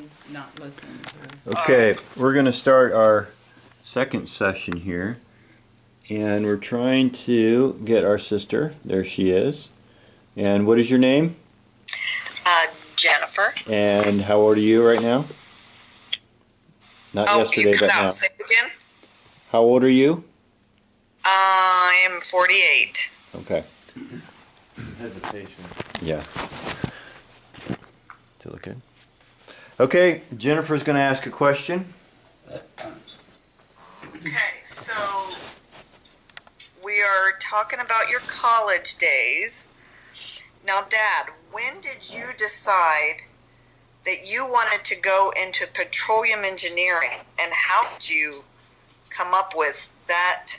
he's not listening to her. Okay, we're going to start our second session here. And we're trying to get our sister. There she is. And what is your name? Jennifer. And how old are you right now? Not yesterday, you but cut now. out. Say it again. How old are you? I am 48. Okay. Hesitation. Yeah. Still look good. Okay, Jennifer's going to ask a question. Okay, so we are talking about your college days. Now, Dad, when did you decide that you wanted to go into petroleum engineering, and how did you come up with that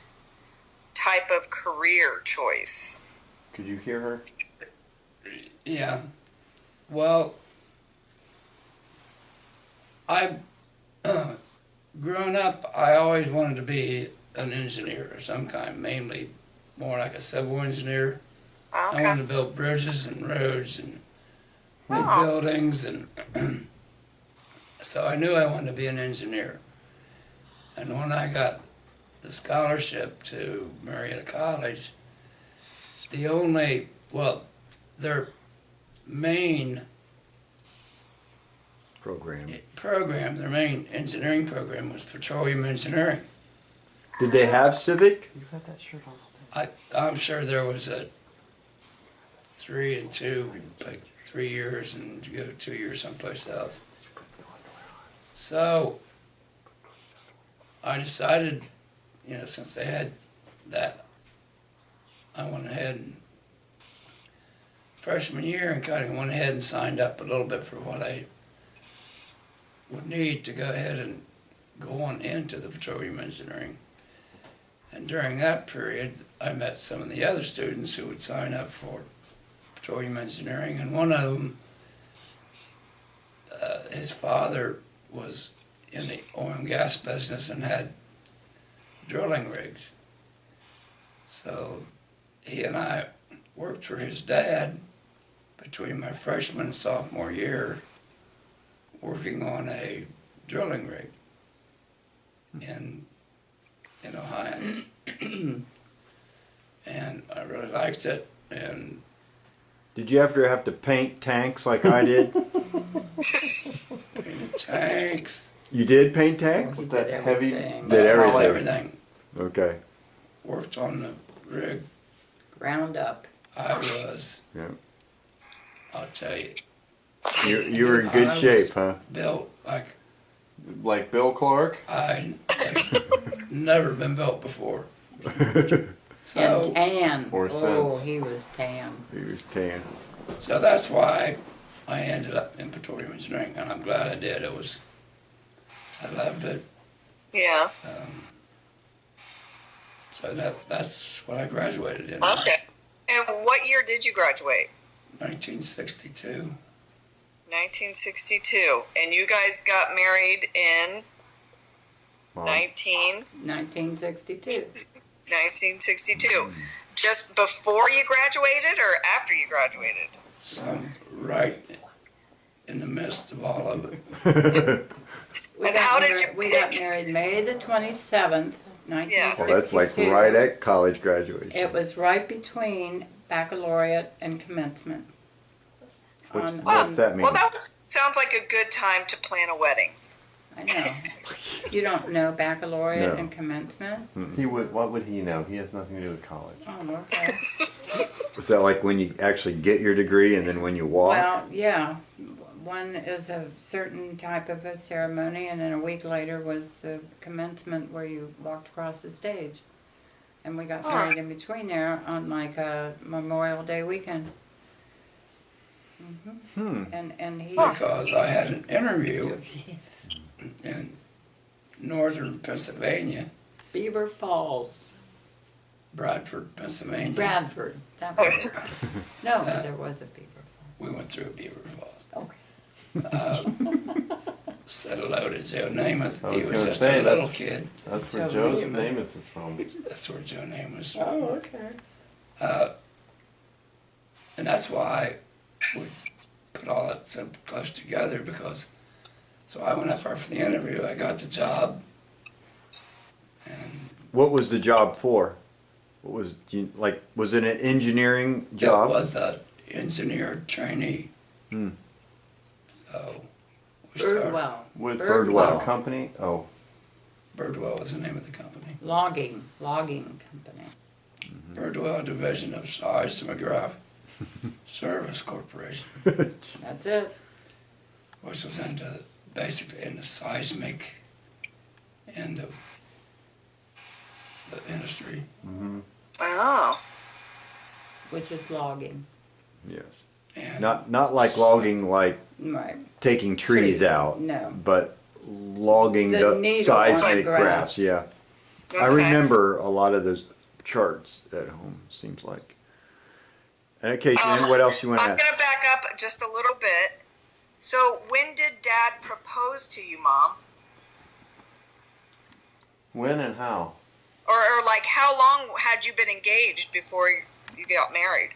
type of career choice? Could you hear her? Yeah. Well, I, growing up, I always wanted to be an engineer of some kind, mainly more like a civil engineer. Okay. I wanted to build bridges and roads and big buildings, and so I knew I wanted to be an engineer. And when I got the scholarship to Marietta College, their main their main engineering program was petroleum engineering. Did they have civic? You've had that shirt on. I'm sure there was a 3 and 2, like 3 years, and you go 2 years someplace else. So I decided, since they had that, I went ahead and freshman year and kind of went ahead and signed up a little bit for what I would need to go ahead and go on into the petroleum engineering. And during that period, I met some of the other students who would sign up for petroleum engineering, and one of them, his father was in the oil and gas business and had drilling rigs. So he and I worked for his dad between my freshman and sophomore year, working on a drilling rig in Ohio. And I really liked it. And Did you ever have to paint tanks like I did? painted tanks. You did paint tanks? With that heavy. Did everything. Everything. Okay. Worked on the rig. Ground up. I was. Yeah. I'll tell you. You were in good I shape, was huh? Built Like Bill Clark? I'd never been built before. And So, tan. Or Oh, sense. he was tan. He was tan. so that's why I ended up in petroleum engineering, and I'm glad I did. I loved it. Yeah. So that's what I graduated in. Okay. And what year did you graduate? 1962. 1962. And you guys got married in Wow. 1962. 1962. Just before you graduated or after you graduated? Some right in the midst of all of it. We And got how did married- you We got married May the 27th, 1962. Well, that's like right at college graduation. It was right between baccalaureate and commencement. What's that mean? Well, sounds like a good time to plan a wedding. I know. You don't know baccalaureate No. and commencement? What would he know? He has nothing to do with college. Oh, okay. Is that like when you actually get your degree and then when you walk? Well, yeah. One is a certain type of a ceremony, and then a week later was the commencement where you walked across the stage. And we got married in between there on like a Memorial Day weekend. And he Because I had an interview in northern Pennsylvania, Beaver Falls, Bradford, Pennsylvania. Bradford. That was it. No, there was a Beaver We went through Beaver Falls. Falls. Said hello to Joe Namath. I He was was gonna just say, a little that's- kid. That's where Joe Joe's Namath. Namath is from. That's where Joe Namath was. Oh, okay. And that's why we put all that so close together, because So I went up there for the interview. I got the job. And What was the job for? What was was it an engineering job? it was the engineer trainee. Hmm. So we started. Birdwell. With Birdwell. Company? Oh, Birdwell was the name of the company. Logging company. Birdwell Division of Seismograph Service Corporation, That's it. which was basically in the seismic end of the industry. Oh. Which is logging. Yes. And Not like logging, like Right. taking trees out, No. but logging The the needle on the seismic graph. graphs. Yeah. I Okay. remember a lot of those charts at home. Seems like. And okay, Shannon, what else you want to I'm ask? going to back up just a little bit. So, when did Dad propose to you, Mom? when and how? Or like, how long had you been engaged before you got married?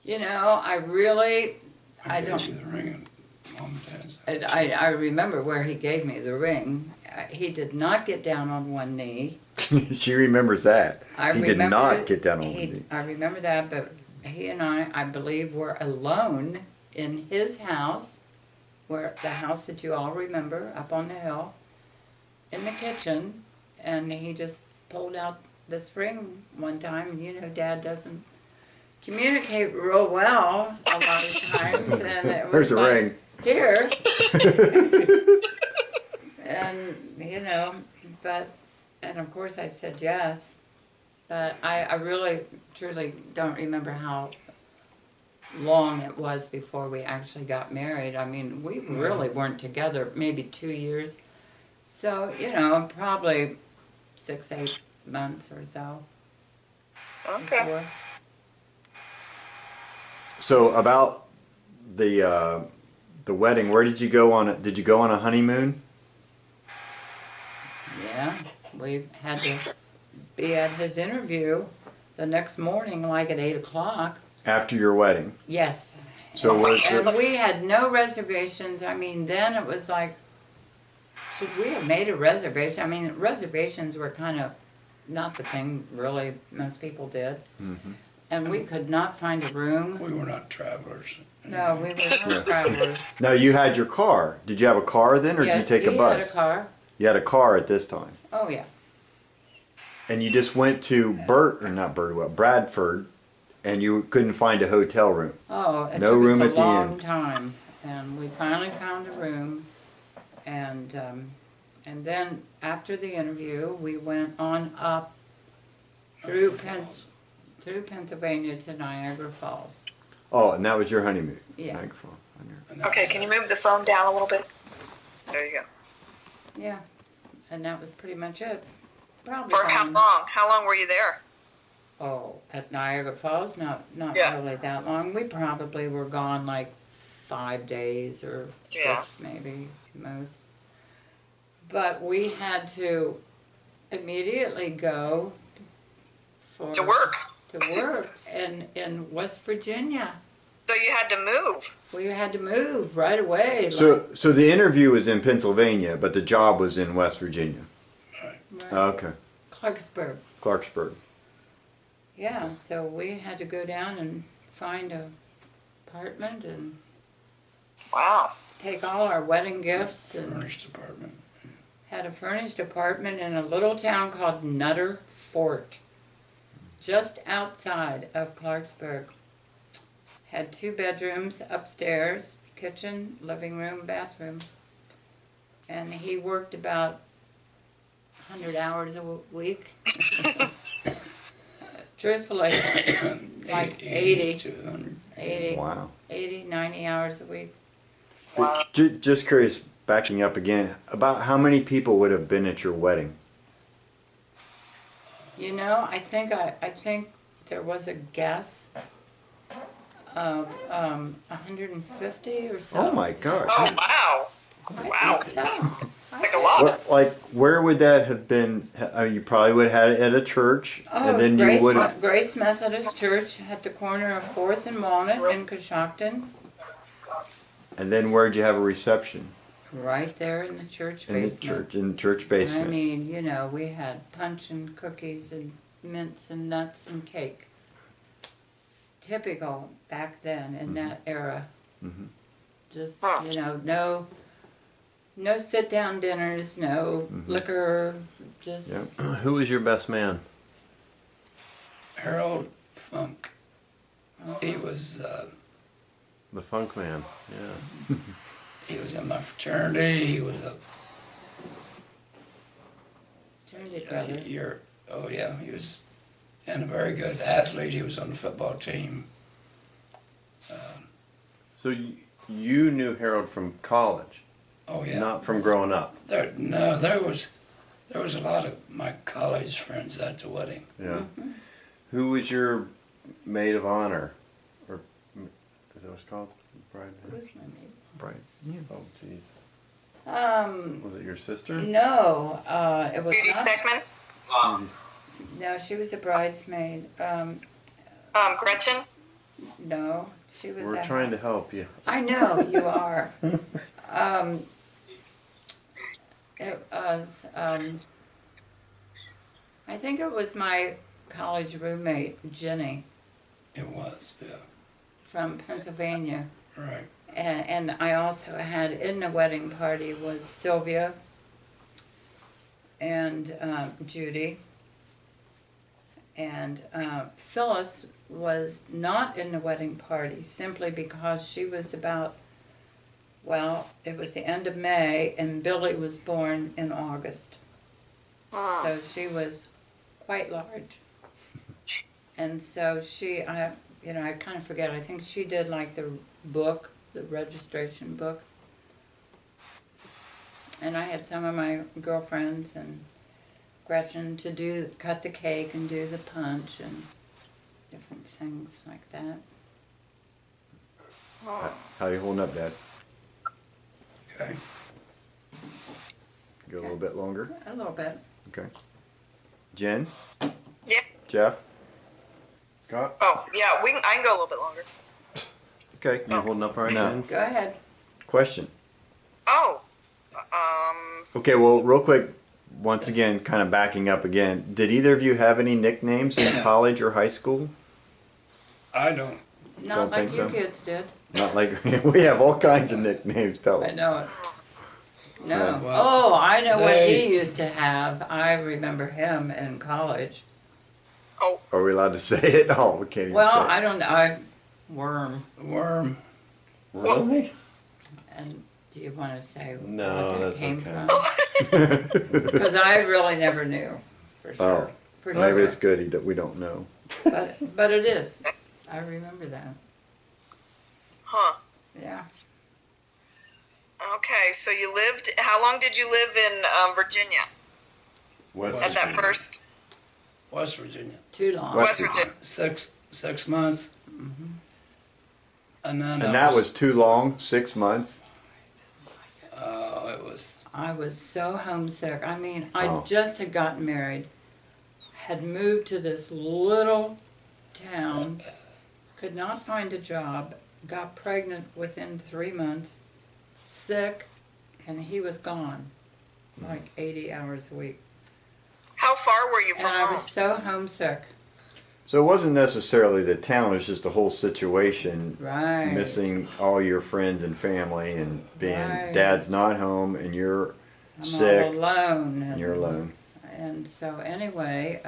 You know, I really, I gave don't, you the ring of Mom and Dad's. I remember where he gave me the ring. He did not get down on one knee. She remembers that. I He did remember not it. get down on one knee. I remember that, but he and I believe, were alone in his house, where the house that you all remember up on the hill, in the kitchen, and he just pulled out this ring one time. You know, Dad doesn't communicate real well a lot of times, and it was There's a like, ring. here, and you know, and of course I said yes, but I really truly don't remember how long it was before we actually got married. I mean, we really weren't together maybe 2 years, so you know, probably 6-8 months or so Okay. before. So about the wedding, where did you go on it? Did you go on a honeymoon? Yeah, we had to be at his interview the next morning, like at 8 o'clock. After your wedding. Yes. So was And there, we had no reservations. I mean, then it was like, should we have made a reservation? I mean, reservations were kind of not the thing really most people did. Mhm. And we could not find a room. We were not travelers. No, we were not travelers. Now you had your car. Did you have a car then, or Yes, did you take a he bus? had a car. You had a car at this time, Oh, yeah. and you just went to Bradford, and you couldn't find a hotel room. Oh, it No took room us at a the long inn. time, and we finally found a room, and then after the interview, we went on up through Pennsylvania to Niagara Falls. Oh, and that was your honeymoon. Yeah. Niagara Falls. And that Okay, was can it. you move the phone down a little bit? There you go. Yeah, and that was pretty much it. Probably For how gone- long? How long were you there? Oh, at Niagara Falls, not Yeah. really that long. We probably were gone like 5 days or Yeah. 6 maybe most. But we had to immediately go for To work. in West Virginia. So you had to move. We had to move right away. So the interview was in Pennsylvania, but the job was in West Virginia. like, Okay, Clarksburg. Clarksburg. Yeah, so we had to go down and find a apartment and Wow. take all our wedding gifts and Furnished apartment. had a furnished apartment in a little town called Nutter Fort, just outside of Clarksburg. Had 2 bedrooms upstairs, kitchen, living room, bathroom. And he worked about 100 hours a week. Truthfully, like 80, 200. 80, Wow. 80, 90 hours a week. Wow. Just curious, backing up again, about how many people would have been at your wedding? You know, I think there was a guess of 150 or so. Oh my gosh. Oh, wow. I Wow. think so. Like a lot. What, like, where would that have been? You probably would have had it at a church, Oh, and then you would have. Grace Methodist Church at the corner of 4th and Walnut in Coshocton. And then where'd you have a reception? Right there in the church In the basement. church, in the church I basement. mean, you know, we had punch and cookies and mints and nuts and cake. Typical back then in that era. Mhm. Just, Huh. you know, no sit down dinners, no liquor, just Yep. Who was your best man? Harold Funk. He was The Funk Man. Yeah. he was in my fraternity. He was fraternity brother. he was and a very good athlete. He was on the football team. So you knew Harold from college, Oh yeah. not from growing up. There was a lot of my college friends at the wedding. Yeah. Who was your maid of honor, or is that what it's called? Bride. Who's my maid? Right. Yeah. Oh, jeez. Was it your sister? No, it was Judy not. Speckman, Judy's- No, she was a bridesmaid. Gretchen. No, she was. We're trying to help you. I know you are. It was. I think it was my college roommate Jenny It was, yeah, from Pennsylvania, right. and I also had in the wedding party was Sylvia and Judy. And Phyllis was not in the wedding party simply because she was about, well, it was the end of May and Billy was born in August. So she was quite large. And so I kind of forget, I think she did like the book, the registration book. And I had some of my girlfriends and Gretchen to cut the cake and do the punch and different things like that. How you holding up, Dad? Okay. Go a little bit longer. A little bit. Okay. Jen? Yeah. Jeff? Scott, Oh, yeah. I can go a little bit longer. Okay. you holding up right No. now? Go ahead. Question. Oh, Okay, well, real quick, once again, kind of backing up again. Did either of you have any nicknames in college or high school? I don't. Not Don't like think you so. kids did. Not like we have all kinds of nicknames. Tell I them. know it. No. Yeah. Well, Oh, I know what they- he used to have. I remember him in college. Are we allowed to say it? Oh, we can't even Well, say I don't know. Worm. Worm. Really? And do you want to say No, what that that's came okay. from? it. Because I really never knew for sure. Oh, For maybe sure. it's good we don't know. But it is. I remember that. huh. Yeah. Okay, so you lived. How long did you live in Virginia? West At that Virginia. first, West Virginia. Too long. West West Virginia. 6 months. And then And that was too long, 6 months. it was I was so homesick. I mean, I Oh. just had gotten married, had moved to this little town, could not find a job, got pregnant within 3 months, sick, and he was gone, like 80 hours a week. How far were you And from I home? was so homesick. So it wasn't necessarily the town, it was just the whole situation. Right. Missing all your friends and family and being Right. dad's not home and you're I'm sick all alone. and you're alone. And so anyway,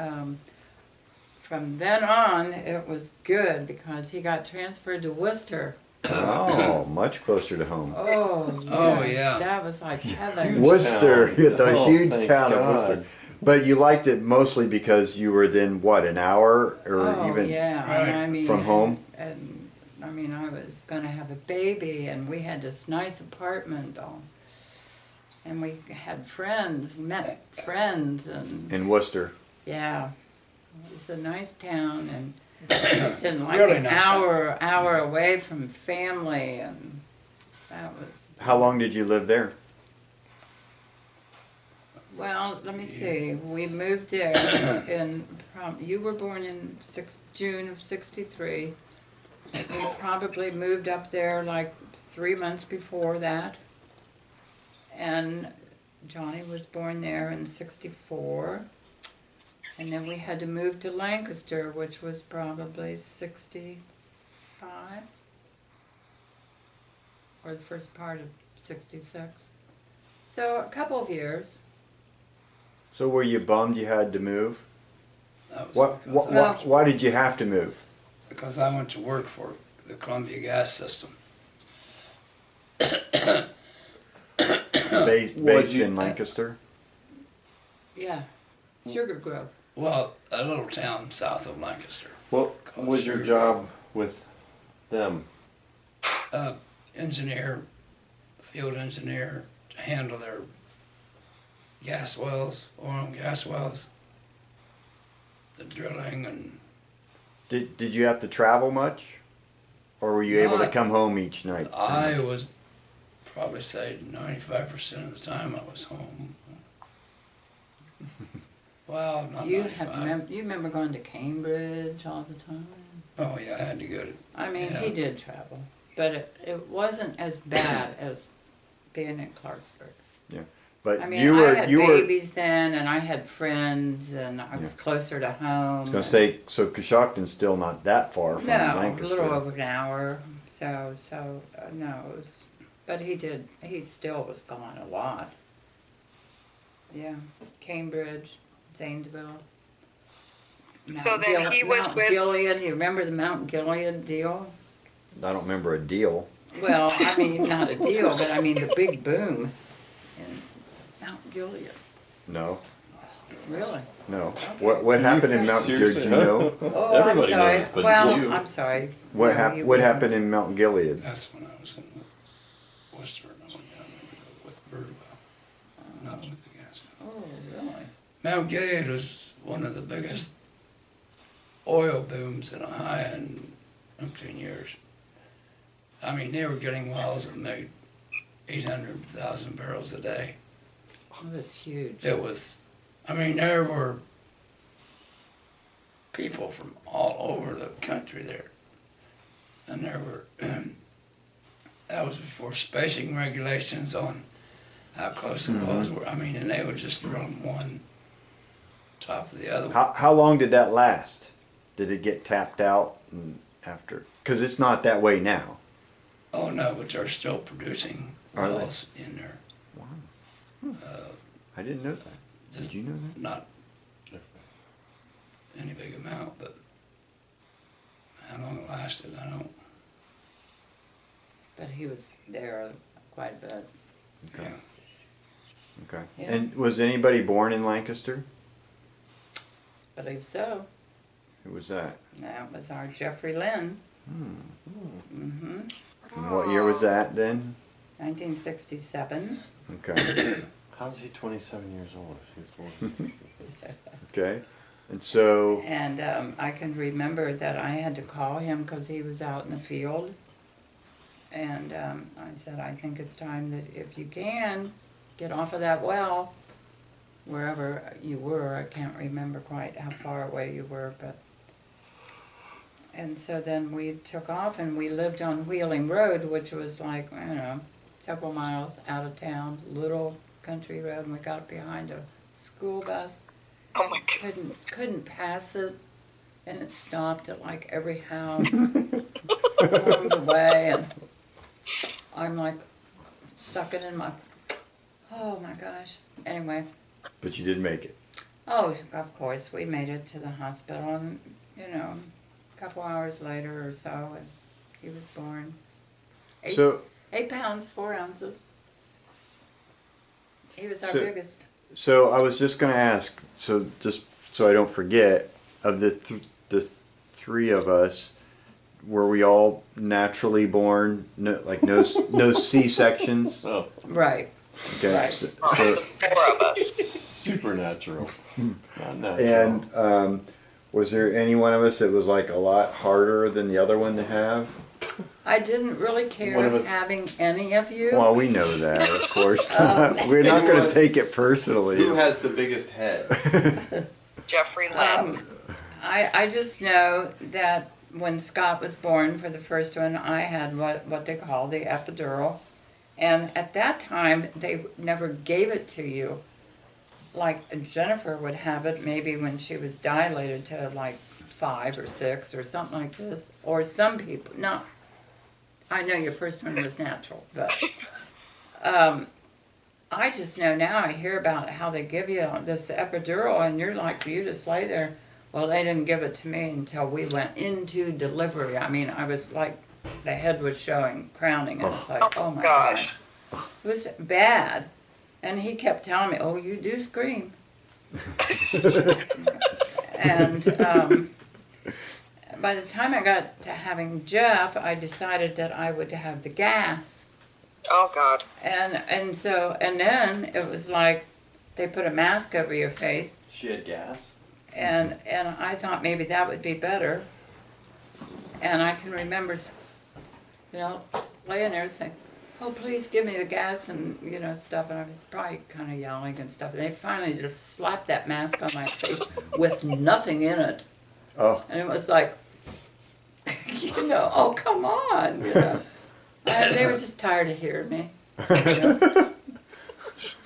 from then on, it was good because he got transferred to Worcester. Oh, much closer to home. Oh, yes, Oh, yeah. that was like heaven. Worcester, town. the Oh, huge thank town of God. Worcester. But you liked it mostly because you were then what, an hour or Oh, even yeah. Right. And I mean, from home? And I mean, I was going to have a baby, and we had this nice apartment, and we had friends, met friends, and in Worcester. yeah, it was a nice town, and I just didn't like Really an nice hour away from family, and that was. How long did you live there? Well, let me see. We moved there you were born in June of '63, we probably moved up there like 3 months before that. And Johnny was born there in '64. And then we had to move to Lancaster, which was probably '65. Or the first part of '66. So a couple of years. So were you bummed you had to move? That was Why did you have to move? because I went to work for the Columbia Gas System. Based in Lancaster? Yeah. Sugar Grove. Well, a little town south of Lancaster. What Called was your Sugar job with them? Engineer, field engineer, to handle their gas wells, oil and gas wells, the drilling and Did you have to travel much? Or were you able to Not- come home each night? I was probably say 95% of the time I was home. Well, not You 95. you remember going to Cambridge all the time? Oh yeah, I had to go to. I mean, Yeah. he did travel, but it wasn't as bad as being in Clarksburg. But I mean, you were I had you were babies then, and I had friends, and I was Yeah. closer to home. I was gonna say, so Coshocton's still not that far from no, a Lancaster. little over an hour. So no, it was, but he did. He still was gone a lot. Yeah, Cambridge, Zanesville. So Mount then he was Mount with- Gilead. You remember the Mount Gilead deal? I don't remember a deal. Well, I mean, not a deal, but I mean the big boom in Mount Gilead. No, Really? no. What happened in Mount Gilead? Do you know? Oh, Everybody I'm sorry. knows, but Well, you. I'm sorry. What No, happened? you What wouldn't. happened in Mount Gilead? That's when I was in Worcester, and I went down there to go with Birdwell, not with the gas. Oh, really? Mount Gilead was one of the biggest oil booms in Ohio in 10 years. I mean, they were getting wells that made 800,000 barrels a day. Oh, that's huge. It was, I mean, there were people from all over the country there. And there were, that was before spacing regulations on how close the wells were. I mean, and they would just run one top of the other. How long did that last? Did it get tapped out after? Because it's not that way now. Oh, no, but they're still producing Are they? wells in there. I didn't know that. Did you know that? Not any big amount, but how long it lasted, I don't. But he was there quite a bit. Okay. Yeah. Okay. Yeah. And was anybody born in Lancaster? Believe so. Who was that? That was our Jeffrey Lynn. And what year was that then? 1967. Okay. How's he 27 years old if he was born in 60? Okay. And so, And I can remember that I had to call him because he was out in the field. And I said, I think it's time that if you can, get off of that well, wherever you were. I can't remember quite how far away you were, but. And so then we took off and we lived on Wheeling Road, which was like, I don't know, several miles out of town, little country road, and we got behind a school bus. Oh my God. Couldn't pass it, and it stopped at like every house along the way, and I'm like sucking in my, oh my gosh. Anyway, but you did make it. oh, of course, we made it to the hospital, and a couple hours later or so, and he was born. So, 8 pounds, 4 ounces. He was our So- biggest. so I was just going to ask, so just so I don't forget, of the three of us, were we all naturally born? No, like no C sections. Oh, Right. Okay. Right. So, The four of us. supernatural. Not natural. and was there any one of us that was like a lot harder than the other one to have? I didn't really care One of it- having any of you. Well, we know that, of course. We're not going to Anyone- take it personally. Who has the biggest head? Jeffrey Lynn. I just know that when Scott was born for the first one, I had what they call the epidural. And at that time, they never gave it to you. Like Jennifer would have it maybe when she was dilated to like 5 or 6 or something like this. Or some people, no, I know your first one was natural, but I just know now, I hear about how they give you this epidural and you're like, you just lay there. Well, they didn't give it to me until we went into delivery. I mean, I was like, the head was showing, crowning, and it's like, oh my gosh. It was bad. And he kept telling me, oh, you do scream. And by the time I got to having Jeff, I decided that I would have the gas. Oh God. And then it was like they put a mask over your face, She had gas? and I thought maybe that would be better. And I can remember, laying there saying, oh, please give me the gas and, stuff. And I was probably kind of yelling and stuff. And they finally just slapped that mask on my face with nothing in it. Oh. And it was like, oh, come on, They were just tired of hearing me.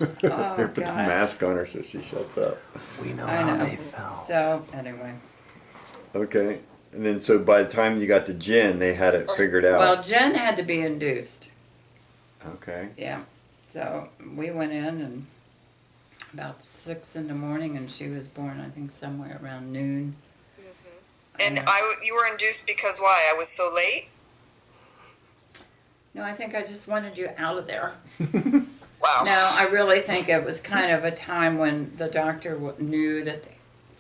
Oh, They put the gosh. mask on her so she shuts up. We know I know. So, anyway. Okay. And then so by the time you got to Jen, they had it figured out. Well, Jen had to be induced. Okay. Yeah. So we went in and about 6 in the morning, and she was born, I think, somewhere around noon. And know. you were induced because why? I was so late? No, I think I just wanted you out of there. Wow. No, I really think it was kind of a time when the doctor knew that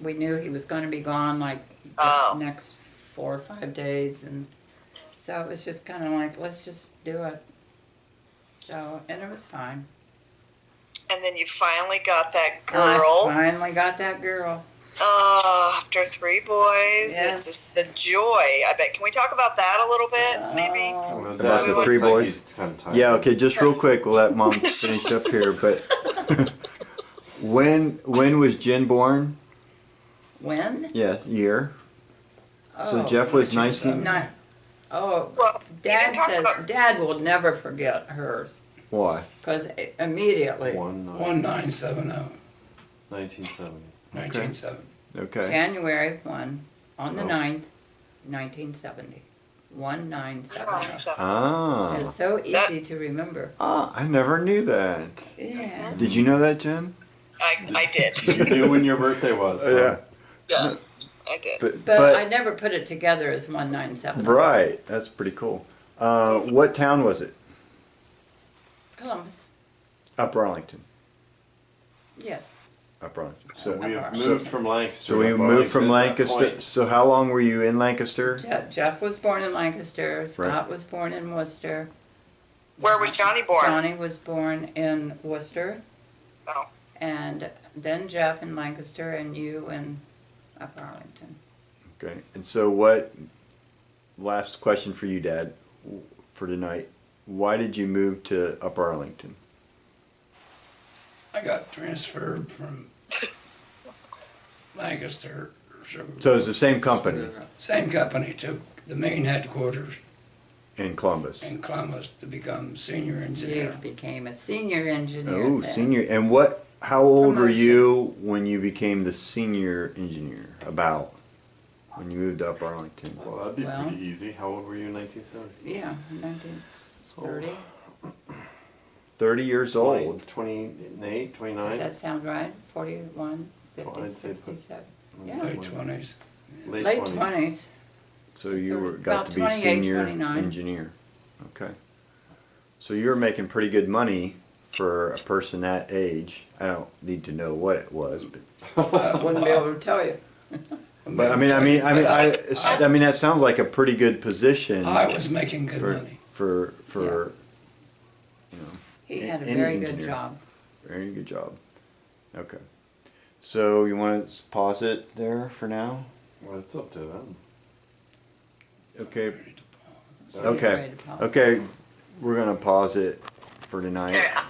we knew he was going to be gone like Oh. the next 4 or 5 days, and so it was just kind of like, let's just do it. So, and it was fine. And then you finally got that I girl. finally got that girl. Oh, after 3 boys. Yes. It's just the joy. I bet. Can we talk about that a little bit? Maybe. Oh, Well, About Dad the 3 looks like boys? he's kind of tired. Yeah, okay, just real quick, we'll let Mom finish up here, but when was Jen born? when? Yeah, year. Oh, So Jeff was 1970. 19. Not, oh, Well, you Dad didn't talk says, about. Dad will never forget hers, Why? because immediately, 1970, 1970. 1970. Okay. January 1, on the Oh. 9th, 1970. 1970. Ah. It's so That- easy to remember. Ah, I never knew that. Yeah. Did you know that, Jen? I did. You knew when your birthday was. huh? Yeah, I did. But I never put it together as 1970. Right, that's pretty cool. What town was it? Columbus. Upper Arlington. Yes. Upper Arlington. So So, we have moved from Lancaster. so we up moved from Arlington at that Lancaster. point. So how long were you in Lancaster? Jeff was born in Lancaster. Scott Right. was born in Worcester. Where was Johnny born? Johnny was born in Worcester. Oh. And then Jeff in Lancaster, and you in Upper Arlington. Okay. And so what? Last question for you, Dad, for tonight. Why did you move to Upper Arlington? I got transferred from Lancaster, So it's the same company same company, to the main headquarters in Columbus. in Columbus to become senior You engineer. became a senior engineer. Oh, then. senior. And what? How old were Promotion. you when you became the senior engineer? About when you moved to Upper Arlington? Well, that'd be Well- pretty easy. How old were you in 1970? Yeah, 1930. 30 years old. 28, Does 29? that sound right? 41, 50, I'd say 67. Yeah. Late 20s. Late 20s. So you About got to be 28, senior 29. engineer. Okay. So you were making pretty good money for a person that age. I don't need to know what it was, but Wouldn't be able to tell you. but I mean, that sounds like a pretty good position I was making good for money. for you know, He had a Any very good engineer. job. very good job. Okay. So you want to pause it there for now? Well, it's up to them. Okay. He's Okay. ready to pause. Okay. We're gonna pause it for tonight. Okay,